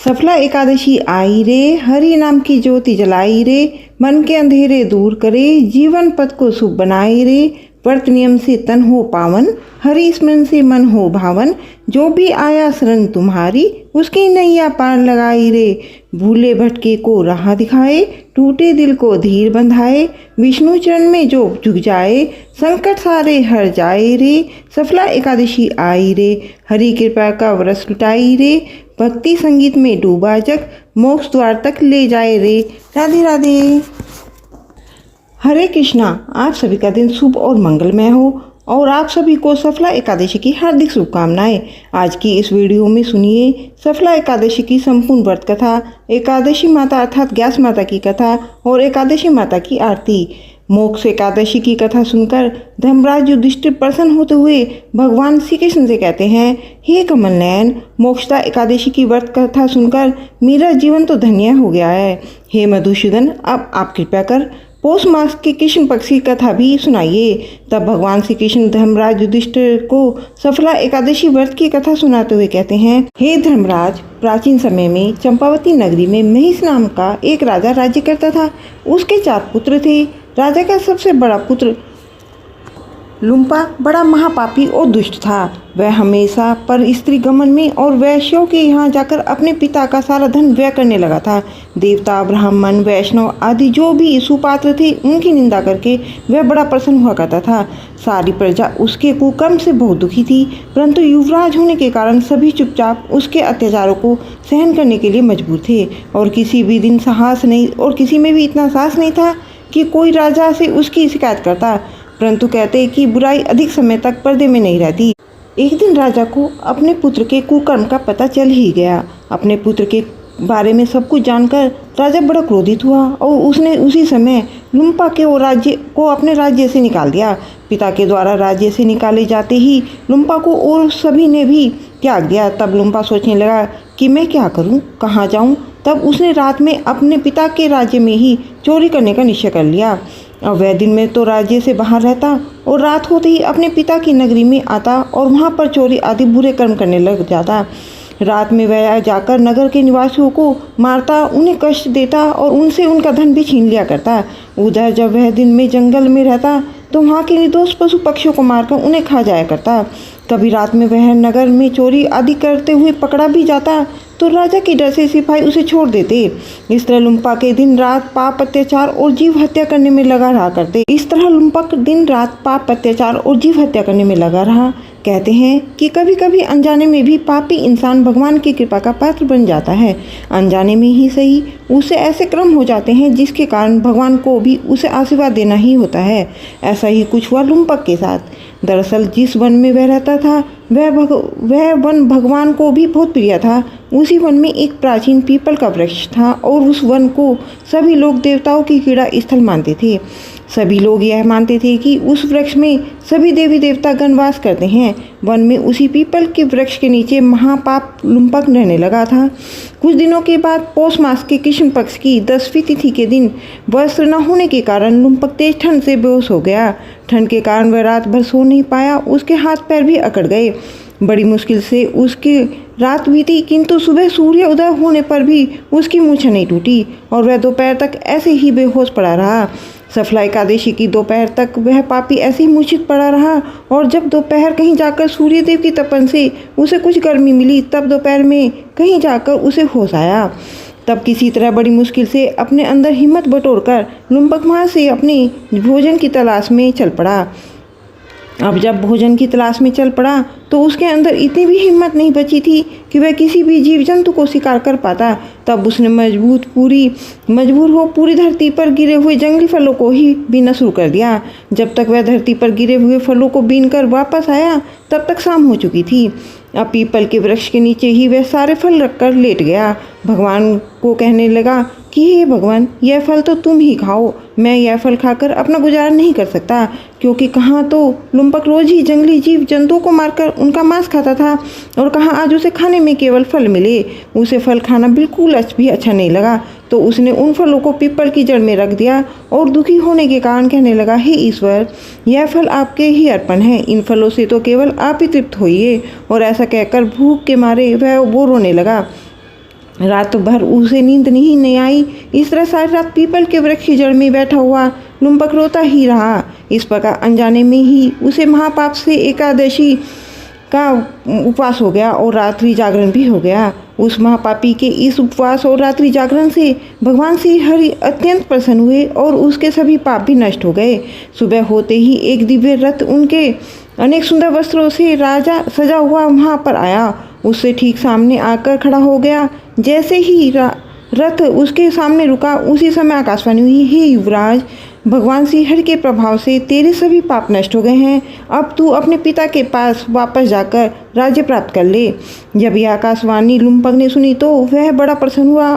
सफला एकादशी आई रे, हरि नाम की ज्योति जलाई रे, मन के अंधेरे दूर करे, जीवन पथ को शुभ बनाए रे। व्रत नियम से तन हो पावन, हरि स्मरण से मन हो भावन, जो भी आया शरण तुम्हारी, उसकी नैया पार लगाई रे। भूले भटके को राह दिखाए, टूटे दिल को धीर बंधाए, विष्णु चरण में जो झुक जाए, संकट सारे हर जाए रे। सफला एकादशी आई रे, हरि कृपा का वरस लुटाई रे, भक्ति संगीत में डूबा जग, मोक्ष द्वार तक ले जाए रे। राधे राधे। हरे कृष्णा। आप सभी का दिन शुभ और मंगलमय हो और आप सभी को सफला एकादशी की हार्दिक शुभकामनाएं। आज की इस वीडियो में सुनिए सफला एकादशी की संपूर्ण व्रत कथा, एकादशी माता अर्थात ग्यास माता की कथा और एकादशी माता की आरती। मोक्ष एकादशी की कथा सुनकर धर्मराज युधिष्ठिर प्रसन्न होते हुए भगवान श्री कृष्ण से कहते हैं, हे कमल नयन, मोक्षदा एकादशी की व्रत कथा सुनकर मेरा जीवन तो धन्य हो गया है। हे मधुसूदन, अब आप कृपया कर पौष मास के कृष्ण पक्ष की कथा भी सुनाइए। तब भगवान श्री कृष्ण धर्मराज युधिष्ठिर को सफला एकादशी व्रत की कथा सुनाते हुए कहते हैं, हे धर्मराज, प्राचीन समय में चंपावती नगरी में महिष नाम का एक राजा राज्य करता था। उसके 4 पुत्र थे। राजा का सबसे बड़ा पुत्र लुम्पा बड़ा महापापी और दुष्ट था। वह हमेशा पर स्त्री गमन में और वैश्यों के यहाँ जाकर अपने पिता का सारा धन व्यय करने लगा था। देवता, ब्राह्मण, वैष्णव आदि जो भी सुपात्र थे, उनकी निंदा करके वह बड़ा प्रसन्न हुआ करता था। सारी प्रजा उसके कुकर्म से बहुत दुखी थी, परंतु युवराज होने के कारण सभी चुपचाप उसके अत्याचारों को सहन करने के लिए मजबूर थे। और किसी भी दिन साहस नहीं और किसी में भी इतना साहस नहीं था कि कोई राजा से उसकी शिकायत करता, परंतु कहते कि बुराई अधिक समय तक पर्दे में नहीं रहती। एक दिन राजा को अपने पुत्र के कुकर्म का पता चल ही गया। अपने पुत्र के बारे में सब कुछ जानकर राजा बड़ा क्रोधित हुआ और उसने उसी समय लुम्पा को अपने राज्य से निकाल दिया। पिता के द्वारा राज्य से निकाले जाते ही लुम्पा को और सभी ने भी त्याग दिया। तब लुम्पा सोचने लगा कि मैं क्या करूं, कहाँ जाऊं। तब उसने रात में अपने पिता के राज्य में ही चोरी करने का निश्चय कर लिया। और वह दिन में तो राज्य से बाहर रहता और रात होते ही अपने पिता की नगरी में आता और वहाँ पर चोरी आदि बुरे कर्म करने लग जाता। रात में वह जाकर नगर के निवासियों को मारता, उन्हें कष्ट देता और उनसे उनका धन भी छीन लिया करता। उधर जब वह दिन में जंगल में रहता तो वहाँ के निर्दोष पशु पक्षियों को मारकर उन्हें खा जाया करता। कभी रात में वह नगर में चोरी आदि करते हुए पकड़ा भी जाता तो राजा के डर से सिपाही उसे छोड़ देते। इस तरह लुम्पा के दिन रात पाप अत्याचार और जीव हत्या करने में लगा रहा करते। कहते हैं कि कभी कभी अनजाने में भी पापी इंसान भगवान की कृपा का पात्र बन जाता है। अनजाने में ही सही, उसे ऐसे कर्म हो जाते हैं जिसके कारण भगवान को भी उसे आशीर्वाद देना ही होता है। ऐसा ही कुछ हुआ लुम्पक के साथ। दरअसल जिस वन में वह रहता था वह वन भगवान को भी बहुत प्रिय था। उसी वन में एक प्राचीन पीपल का वृक्ष था और उस वन को सभी लोग देवताओं की क्रीड़ा स्थल मानते थे। सभी लोग यह मानते थे कि उस वृक्ष में सभी देवी देवता गण वास करते हैं। वन में उसी पीपल के वृक्ष के नीचे महापाप लुम्पक रहने लगा था। कुछ दिनों के बाद पौष मास के कृष्ण पक्ष की 10वीं तिथि के दिन वस्त्र न होने के कारण लुम्पक तेज ठंड से बेहोश हो गया। ठंड के कारण वह रात भर सो नहीं पाया। उसके हाथ पैर भी अकड़ गए। बड़ी मुश्किल से उसकी रात बीती, किंतु सुबह सूर्य उदय होने पर भी उसकी मूर्छा नहीं टूटी और वह दोपहर तक ऐसे ही बेहोश पड़ा रहा। सफला एकादशी की दोपहर तक वह पापी ऐसे ही मूर्छित पड़ा रहा और जब दोपहर कहीं जाकर सूर्यदेव की तपन से उसे कुछ गर्मी मिली, तब दोपहर में कहीं जाकर उसे होश आया। तब किसी तरह बड़ी मुश्किल से अपने अंदर हिम्मत बटोरकर लुम्पक वहाँ से अपने भोजन की तलाश में चल पड़ा। अब जब भोजन की तलाश में चल पड़ा तो उसके अंदर इतनी भी हिम्मत नहीं बची थी कि वह किसी भी जीव जंतु को शिकार कर पाता। तब उसने मजबूर हो पूरी धरती पर गिरे हुए जंगली फलों को ही बीना शुरू कर दिया। जब तक वह धरती पर गिरे हुए फलों को बीनकर वापस आया तब तक शाम हो चुकी थी। अब पीपल के वृक्ष के नीचे ही वह सारे फल रखकर लेट गया। भगवान को कहने लगा कि हे भगवान, यह फल तो तुम ही खाओ। मैं यह फल खाकर अपना गुजारा नहीं कर सकता, क्योंकि कहाँ तो लुम्पक रोज ही जंगली जीव जंतुओं को मारकर उनका मांस खाता था और कहाँ आज उसे खाने में केवल फल मिले। उसे फल खाना बिल्कुल भी अच्छा नहीं लगा, तो उसने उन फलों को पीपल की जड़ में रख दिया और दुखी होने के कारण कहने लगा, हे ईश्वर, यह फल आपके ही अर्पण है। इन फलों से तो केवल आप ही तृप्त होइए। और ऐसा कहकर भूख के मारे वह वो रोने लगा। रात भर उसे नींद नहीं आई। इस तरह सारी रात पीपल के वृक्ष की जड़ में बैठा हुआ लुम्पक रोता ही रहा। इस प्रकार अनजाने में ही उसे महापाप से एकादशी का उपवास हो गया और रात्रि जागरण भी हो गया। उस महापापी के इस उपवास और रात्रि जागरण से भगवान श्री हरि अत्यंत प्रसन्न हुए और उसके सभी पाप भी नष्ट हो गए। सुबह होते ही एक दिव्य रथ उनके अनेक सुंदर वस्त्रों से राजा सजा हुआ वहाँ पर आया। उससे ठीक सामने आकर खड़ा हो गया। जैसे ही रथ उसके सामने रुका, उसी समय आकाशवाणी हुई, हे युवराज, भगवान श्री हरि के प्रभाव से तेरे सभी पाप नष्ट हो गए हैं। अब तू अपने पिता के पास वापस जाकर राज्य प्राप्त कर ले। जब यह आकाशवाणी लुम्पक ने सुनी तो वह बड़ा प्रसन्न हुआ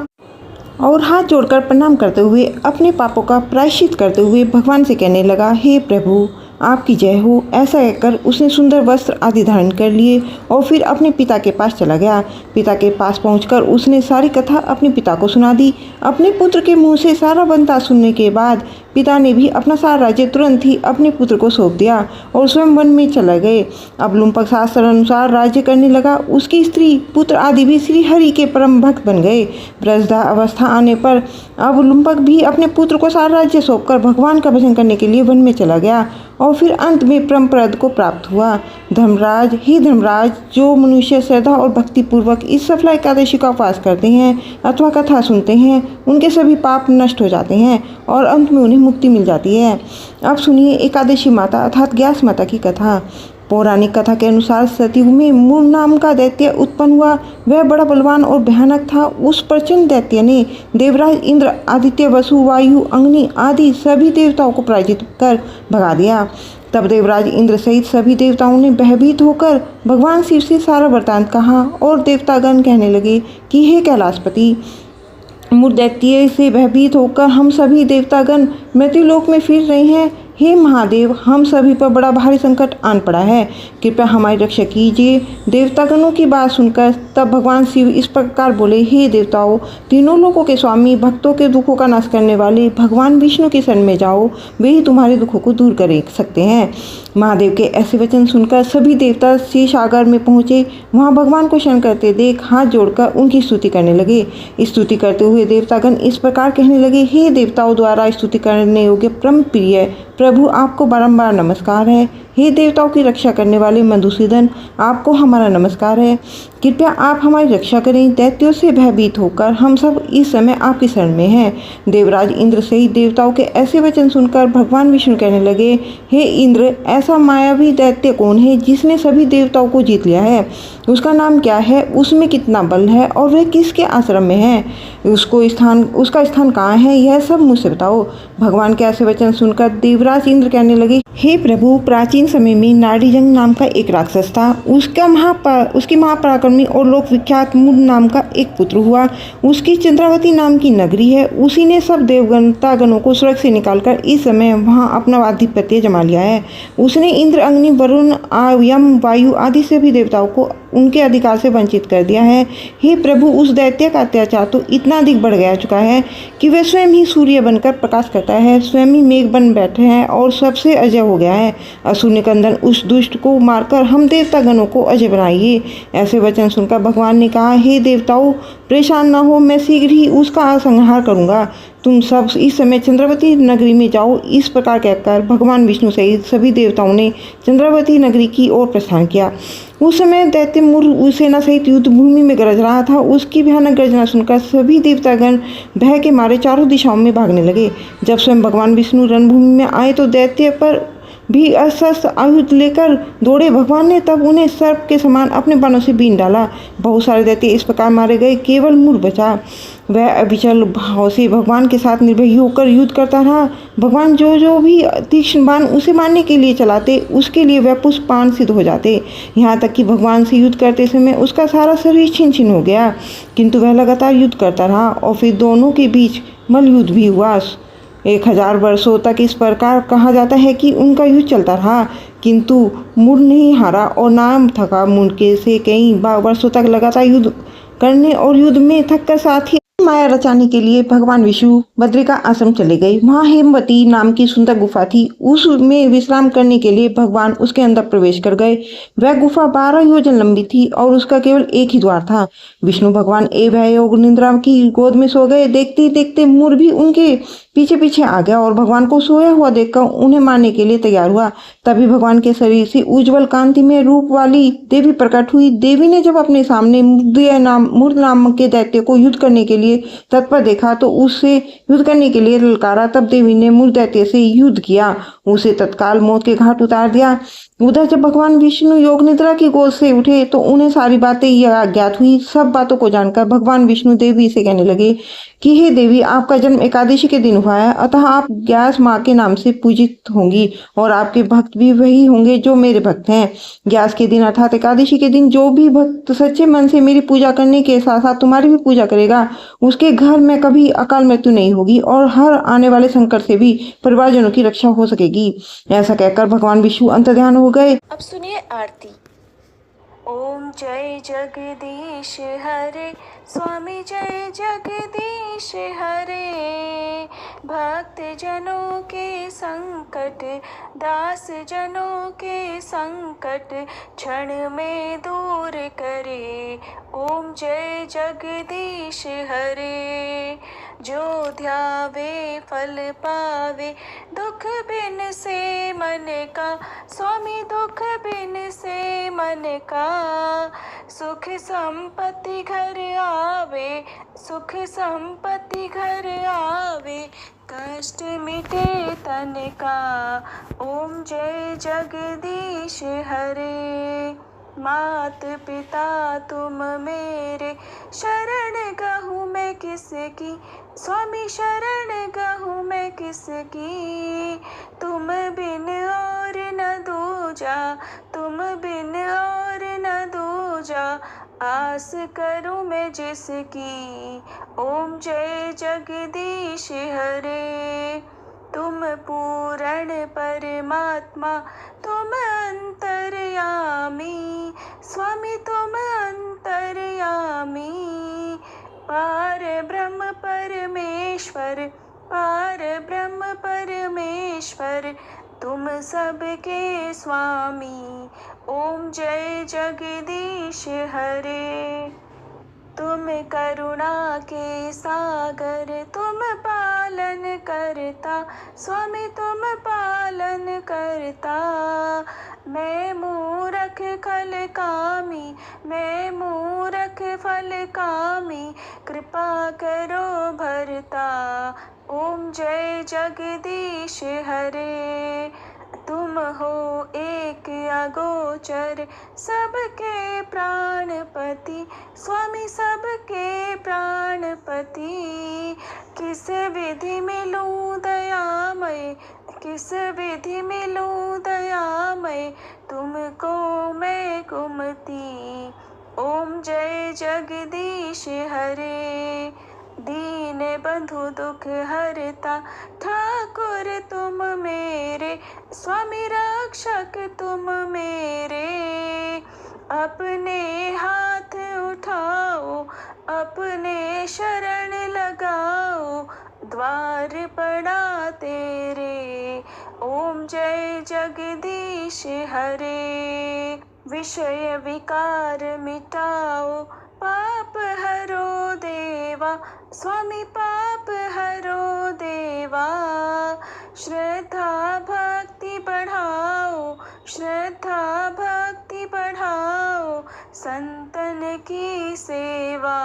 और हाथ जोड़कर प्रणाम करते हुए अपने पापों का प्रायश्चित करते हुए भगवान से कहने लगा, हे प्रभु, आपकी जय हो। ऐसा कहकर उसने सुंदर वस्त्र आदि धारण कर लिए और फिर अपने पिता के पास चला गया। पिता के पास पहुंचकर उसने सारी कथा अपने पिता को सुना दी। अपने पुत्र के मुंह से सारा वृत्तांत सुनने के बाद पिता ने भी अपना सारा राज्य तुरंत ही अपने पुत्र को सौंप दिया और स्वयं वन में चले गए। अब लुम्पक शास्त्र अनुसार राज्य करने लगा। उसकी स्त्री, पुत्र आदि भी श्री हरि के परम भक्त बन गए। वृद्धा अवस्था आने पर अब लुम्पक भी अपने पुत्र को सारा राज्य सौंपकर भगवान का भजन करने के लिए वन में चला गया और फिर अंत में परम पद को प्राप्त हुआ। धर्मराज, ही धर्मराज, जो मनुष्य श्रद्धा और भक्ति पूर्वक इस सफला एकादशी का उपवास करते हैं अथवा कथा सुनते हैं, उनके सभी पाप नष्ट हो जाते हैं और अंत में उन्हें मुक्ति मिल जाती है। अब सुनिए एकादशी माता अर्थात ग्यास माता की कथा। पौराणिक कथा के अनुसार सतयुग में मूर नाम का दैत्य उत्पन्न हुआ। वह बड़ा बलवान और भयानक था। उस प्रचंड दैत्य ने देवराज इंद्र, आदित्य, वसु, वायु, अग्नि आदि सभी देवताओं को पराजित कर भगा दिया। तब देवराज इंद्र सहित सभी देवताओं ने भयभीत होकर भगवान शिव से सारा वृत्तांत कहा और देवतागण कहने लगे कि हे कैलाशपति, मूर दैत्य से भयभीत होकर हम सभी देवतागण मृत्युलोक में फिर रहे हैं। हे महादेव, हम सभी पर बड़ा भारी संकट आन पड़ा है, कृपया हमारी रक्षा कीजिए। देवतागणों की बात सुनकर तब भगवान शिव इस प्रकार बोले, हे देवताओं, तीनों लोकों के स्वामी, भक्तों के दुखों का नाश करने वाले भगवान विष्णु के शरण में जाओ, वे ही तुम्हारे दुखों को दूर कर सकते हैं। महादेव के ऐसे वचन सुनकर सभी देवता शेषागर में पहुंचे। वहां भगवान को शरण करते देख हाथ जोड़कर उनकी स्तुति करने लगे। स्तुति करते हुए देवतागण इस प्रकार कहने लगे, हे देवताओं द्वारा स्तुति करने योग्य परम प्रिय प्रभु, आपको बारंबार नमस्कार है। हे देवताओं की रक्षा करने वाले मधुसूदन, आपको हमारा नमस्कार है। कृपया आप हमारी रक्षा करें। दैत्यों से भयभीत होकर हम सब इस समय आपकी शरण में हैं। देवराज इंद्र सहित देवताओं के ऐसे वचन सुनकर भगवान विष्णु कहने लगे, हे इंद्र, ऐसा मायावी दैत्य कौन है जिसने सभी देवताओं को जीत लिया है? उसका नाम क्या है? उसमें कितना बल है और वह किसके आश्रम में है? उसका स्थान कहाँ है? यह सब मुझसे बताओ। भगवान के ऐसे वचन सुनकर देवराज इंद्र कहने लगे, हे प्रभु, प्राचीन समय में नाड़ीजंग नाम का एक राक्षस था। उसकी महापराक्रमी और लोक विख्यात मूर नाम का एक पुत्र हुआ। उसकी चंद्रावती नाम की नगरी है। उसी ने सब देवतागणों को स्वर्ग से निकालकर इस समय वहां अपना आधिपत्य जमा लिया है। उसने इंद्र, अग्नि, वरुण, यम, वायु आदि सभी देवताओं को उनके अधिकार से वंचित कर दिया है। हे प्रभु, उस दैत्य का अत्याचार तो इतना अधिक बढ़ गया चुका है कि वह स्वयं ही सूर्य बनकर प्रकाश करता है, स्वयं ही मेघ बन बैठे हैं और सबसे अजय हो गया है। असुर निकंदन उस दुष्ट को मारकर हम देवतागणों को अजय बनाइए। ऐसे वचन सुनकर भगवान ने कहा, हे देवताओं, परेशान न हो, मैं शीघ्र ही उसका संहार करूंगा। तुम सब इस समय चंद्रावती नगरी में जाओ। इस प्रकार कहकर भगवान विष्णु सहित सभी देवताओं ने चंद्रावती नगरी की ओर प्रस्थान किया। उस समय दैत्य मूर सेना सहित युद्ध भूमि में गरज रहा था। उसकी भयानक गर्जना सुनकर सभी देवतागण भय के मारे चारों दिशाओं में भागने लगे। जब स्वयं भगवान विष्णु रणभूमि में आए तो दैत्य पर भी अस्त्र आयुध लेकर दौड़े। भगवान ने तब उन्हें सर्प के समान अपने बाणों से बीन डाला। बहुत सारे दैत्य इस प्रकार मारे गए, केवल मूर बचा। वह अविचल भाव से भगवान के साथ निर्भय होकर युद्ध करता रहा। भगवान जो भी तीक्ष्ण बाण उसे मारने के लिए चलाते, उसके लिए वह पुष्पान सिद्ध हो जाते। यहाँ तक कि भगवान से युद्ध करते समय उसका सारा शरीर छिन छिन हो गया, किंतु वह लगातार युद्ध करता रहा और फिर दोनों के बीच मल युद्ध भी हुआ। 1000 वर्षों तक इस प्रकार कहा जाता है कि उनका युद्ध चलता रहा, किंतु मूर नहीं हारा और नाम थका। मूर के से कई वर्षों तक लगातार युद्ध करने और युद्ध में थक कर साथ ही माया रचाने के लिए भगवान विष्णु बद्रिका आश्रम चले गए। वहाँ हेमवती नाम की सुंदर गुफा थी। उसमें विश्राम करने के लिए भगवान उसके अंदर प्रवेश कर गए। वह गुफा 12 योजन लंबी थी और उसका केवल एक ही द्वार था। विष्णु भगवान भय योग निद्रा की गोद में सो गए। देखते ही देखते मोर भी उनके पीछे पीछे आ गया और भगवान को सोया हुआ देखकर उन्हें मारने के लिए तैयार हुआ। तभी भगवान के शरीर से उज्जवल कांति में रूप वाली देवी प्रकट हुई। देवी ने जब अपने सामने मूर्ध नाम के दैत्य को युद्ध करने के लिए तत्पर देखा तो उससे युद्ध करने के लिए ललकारा। तब देवी ने मूर्ध दैत्य से युद्ध किया, उसे तत्काल मौत के घाट उतार दिया। उधर जब भगवान विष्णु योग निद्रा की गोद से उठे तो उन्हें सारी बातें यह ज्ञात हुई। सब बातों को जानकर भगवान विष्णु देवी से कहने लगे कि हे देवी, आपका जन्म एकादशी के दिन हुआ है, अतः आप ग्यास माँ के नाम से पूजित होंगी और आपके भक्त भी वही होंगे जो मेरे भक्त हैं। ग्यास के दिन अर्थात एकादशी के दिन जो भी भक्त सच्चे मन से मेरी पूजा करने के साथ साथ तुम्हारी भी पूजा करेगा, उसके घर में कभी अकाल मृत्यु नहीं होगी और हर आने वाले संकट से भी परिवारजनों की रक्षा हो सकेगी। ऐसा कहकर भगवान विष्णु अंतर्ध्यान हो गए। अब सुनिए आरती। ओम जय जगदीश हरे, स्वामी जय जगदीश हरे। भक्त जनों के संकट, दास जनों के संकट क्षण में दूर करे। ओम जय जगदीश हरे। जो ध्यावे फल पावे, दुख बिन से मन का, स्वामी दुख बिन से मन का। सुख संपत्ति घर आवे, सुख संपत्ति घर आवे, कष्ट मिटे तन का। ओम जय जगदीश हरे। मात पिता तुम मेरे, शरण गहूँ मैं किसकी, स्वामी शरण गहूँ मैं किसकी। तुम बिन और न दूजा, तुम बिन और न दूजा, आस करूँ मैं जिसकी। ओम जय जगदीश हरे। तुम पूर्ण परमात्मा, तुम अंतर्यामी, स्वामी तुम अंतर्यामी। पार ब्रह्म परमेश्वर, पार ब्रह्म परमेश्वर, तुम सबके स्वामी। ओम जय जगदीश हरे। तुम करुणा के सागर, तुम पालन करता, स्वामी तुम पालन करता। मैं मूरख खल कामी, मैं मूरख फल कामी, कृपा करो भरता। ओम जय जगदीश हरे। तुम हो एक अगोचर, सबके प्राणपति, स्वामी सबके प्राणपति। किस विधि मिलूं दयामय, किस विधि मिलूं दयामय, तुमको मैं कुमति। ओम जय जगदीश हरे। दीन बंधु दुख हरता, ठाकुर तुम मेरे, स्वामी रक्षक तुम मेरे। अपने हाथ उठाओ, अपने शरण लगाओ, द्वार पड़ा तेरे। ओम जय जगदीश हरे। विषय विकार मिटाओ, पाप हरो देवा, स्वामी पाप हरो देवा। श्रद्धा भक्ति बढ़ाओ, श्रद्धा भक्ति बढ़ाओ, संतन की सेवा।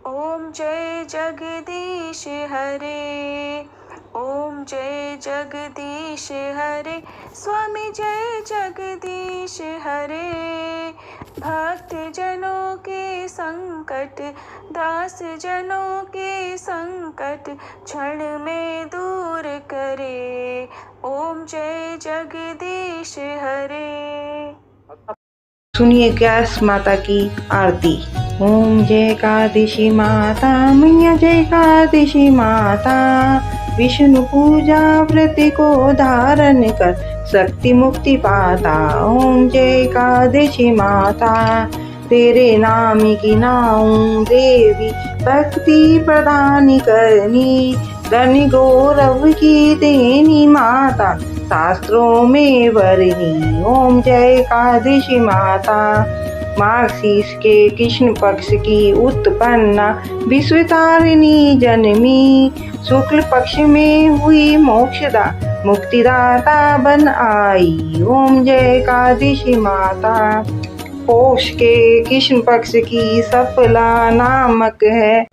ओम जय जगदीश हरे। ओम जय जगदीश हरे, स्वामी जय जगदीश हरे। भक्त जनों के संकट, दास जनों के संकट क्षण में दूर करे। ओम जय जगदीश हरे। सुनिए ग्यास माता की आरती। ओम जय एकादशी माता, मैया जय एकादशी माता। विष्णु पूजा व्रत को धारण कर, शक्ति मुक्ति पाता। ओम जय एकादशी माता। तेरे नाम की नाऊं देवी, भक्ति प्रदान करनी, धन गौरव की देनी माता, शास्त्रों में वरनी। ओम जय एकादशी माता। मार्गशीर्ष के कृष्ण पक्ष की उत्पन्ना, विश्वतारिणी जन्मी, शुक्ल पक्ष में हुई मोक्षदा, मुक्तिदाता बन आई। ओम जय एकादशी माता। पौष के कृष्ण पक्ष की सफला नामक है,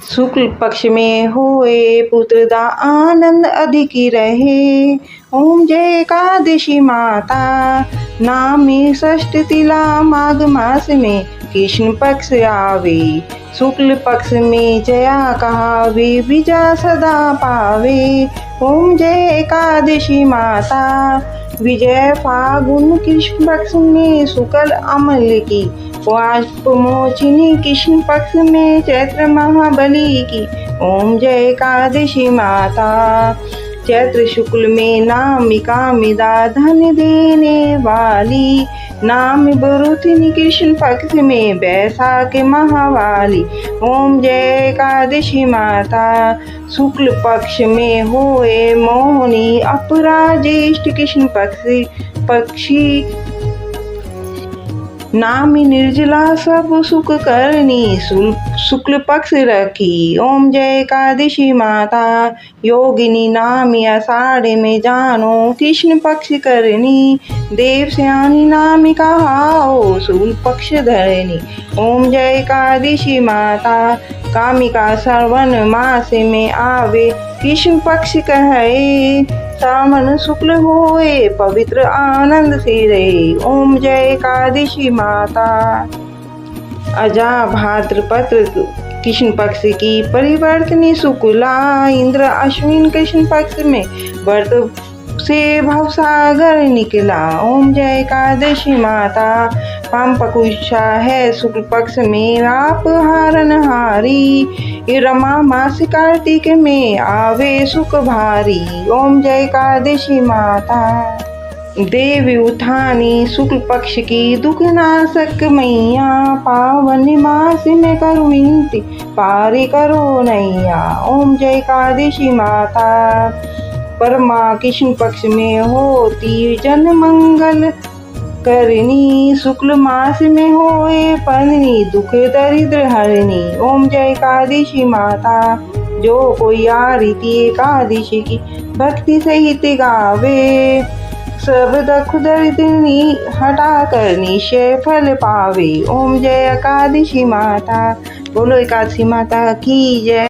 शुक्ल पक्ष में हुए पुत्रदा, आनंद अधिक रहे। ओम जय एकादशी माता। नामी षष्ठ तिला, माघ मास में कृष्ण पक्ष आवे, शुक्ल पक्ष में जया कहावे, विजय सदा पावे। ओम जय एकादशी माता। विजय फागुन कृष्ण पक्ष में शुक्ल अमल की, पुष्प मोचिनी कृष्ण पक्ष में चैत्र महाबली की। ओम जय एकादशी माता। चैत्र शुक्ल में नामिका मिदा, धन देने वाली, नाम बरुथिनी कृष्ण पक्ष में बैसाख महावाली। ओम जय एकादशी माता। शुक्ल पक्ष में होए मोहिनी, अपराजेष्ठ कृष्ण पक्षी, नामी निर्जला सब सुख करनी, शुक्ल पक्ष रखी। ओम जय एकादशी माता। योगिनी नामी आषाढ़ में जानो, कृष्ण पक्ष करनी, देव श्यानी नामी कहाओ, शुक्ल पक्ष धरनी। ओम जय एकादशी माता। कामिका श्रवण मास में आवे, कृष्ण पक्ष कहे, सावन शुक्ल होए, पवित्र आनंद से रहे। ओम जय एकादशी माता। अजा भाद्रपद कृष्ण पक्ष की परिवर्तनी शुक्ला, इंद्र अश्विन कृष्ण पक्ष में व्रत से भवसागर निकला। ओम जय एकादशी माता। पांपकुशा है शुक्ल पक्ष में, आप हारनहारी, रमा मास कार्तिक में आवे सुख भारी। ओम जय एकादशी माता। देवी उठानी शुक्ल पक्ष की, दुख नाशक मैया, पावन मास में करो विनती, पारी करो नैया। ओम जय एकादशी माता। परमा कृष्ण पक्ष में होती जन मंगल करनी, शुक्ल मास में होए पत्नी, दुख दरिद्र हरनी। ओम जय एकादशी माता। जो कोई आरती एकादशी की भक्ति सहित गावे, सब दुख दरिद्र हटा कर निश्चय फल पावे। ओम जय एकादशी माता। बोलो एकादशी माता की जय।